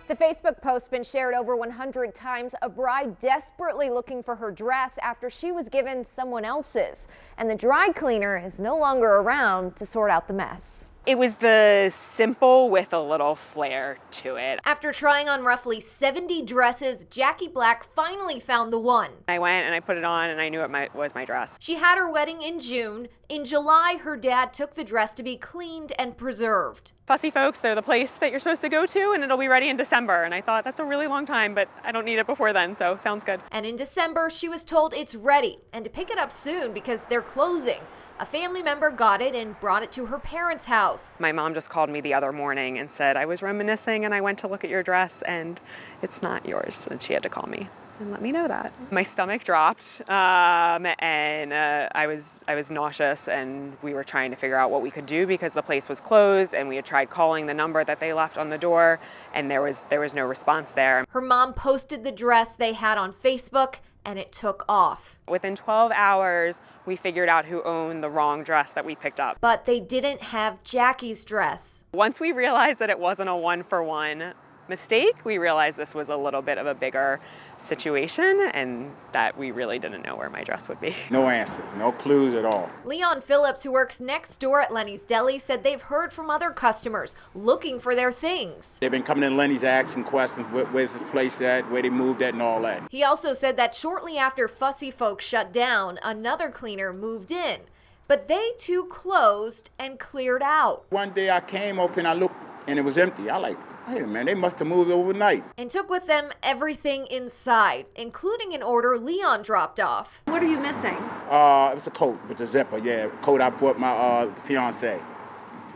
The Facebook post been shared over 100 times. A bride desperately looking for her dress after she was given someone else's. And the dry cleaner is no longer around to sort out the mess. It was the simple with a little flair to it. After trying on roughly 70 dresses, Jackie Black finally found the one. I went and I put it on and I knew it was my dress. She had her wedding in June. In July, her dad took the dress to be cleaned and preserved. Fussy folks, they're the place that you're supposed to go to and it'll be ready in December. And I thought that's a really long time, but I don't need it before then, so sounds good. And in December, she was told it's ready and to pick it up soon because they're closing. A family member got it and brought it to her parents' house. My mom just called me the other morning and said, I was reminiscing and I went to look at your dress and it's not yours. And she had to call me and let me know that. My stomach dropped and I was nauseous, and we were trying to figure out what we could do because the place was closed and we had tried calling the number that they left on the door and there was no response there. Her mom posted the dress they had on Facebook and it took off. Within 12 hours, we figured out who owned the wrong dress that we picked up. But they didn't have Jackie's dress. Once we realized that it wasn't a one-for-one mistake, we realized this was a little bit of a bigger situation and that we really didn't know where my dress would be. No answers, no clues at all. Leon Phillips, who works next door at Lenny's Deli, said they've heard from other customers looking for their things. They've been coming in Lenny's asking questions, where's this place at, where they moved at and all that. He also said that shortly after Fussy Folks shut down, another cleaner moved in. But they too closed and cleared out. One day I came open, I looked and it was empty. I like, wait a minute, they must have moved overnight. And took with them everything inside, including an order Leon dropped off. What are you missing? It was a coat with a zipper, yeah, coat I bought my fiance.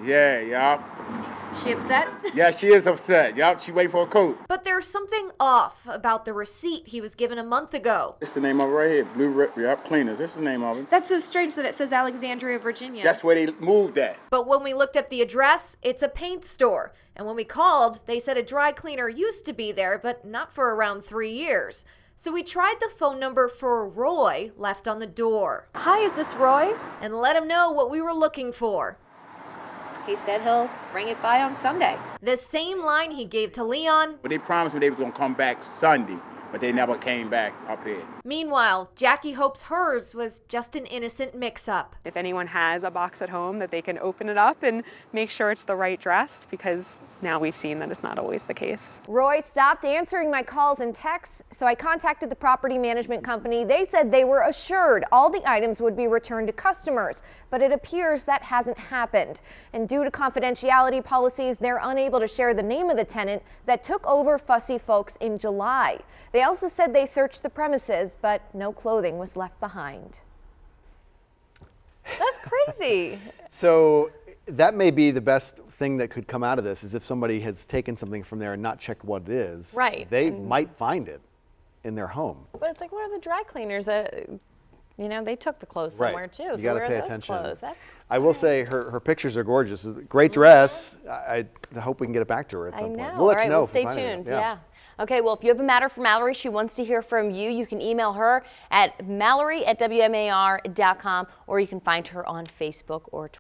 Yeah. She upset? Yeah, she is upset. Yup, she waiting for a coat. But there's something off about the receipt he was given a month ago. This is the name of it right here, Blue Cleaners. This is the name of it. That's so strange that it says Alexandria, Virginia. That's where they moved at. But when we looked up the address, it's a paint store. And when we called, they said a dry cleaner used to be there, but not for around 3 years. So we tried the phone number for Roy left on the door. Hi, is this Roy? And let him know what we were looking for. He said he'll bring it by on Sunday. The same line he gave to Leon. But they promised me they was gonna come back Sunday, but they never came back up here. Meanwhile, Jackie hopes hers was just an innocent mix-up. If anyone has a box at home, that they can open it up and make sure it's the right dress, because now we've seen that it's not always the case. Roy stopped answering my calls and texts, so I contacted the property management company. They said they were assured all the items would be returned to customers, but it appears that hasn't happened. And due to confidentiality policies, they're unable to share the name of the tenant that took over Fussy Folks in July. They also said they searched the premises, but no clothing was left behind. That's crazy. So that may be the best thing that could come out of this, is if somebody has taken something from there and not checked what it is. Right. They might find it in their home. But it's like, what are the dry cleaners? You know, they took the clothes somewhere too. You So gotta where pay are those attention. clothes? That's I will say her pictures are gorgeous. Great dress. I hope we can get it back to her at some point. We'll All let right, you know well, if we stay find it. tuned. Yeah. Okay, well, if you have a matter for Mallory, she wants to hear from you. You can email her at mallory@wmar.com, or you can find her on Facebook or Twitter.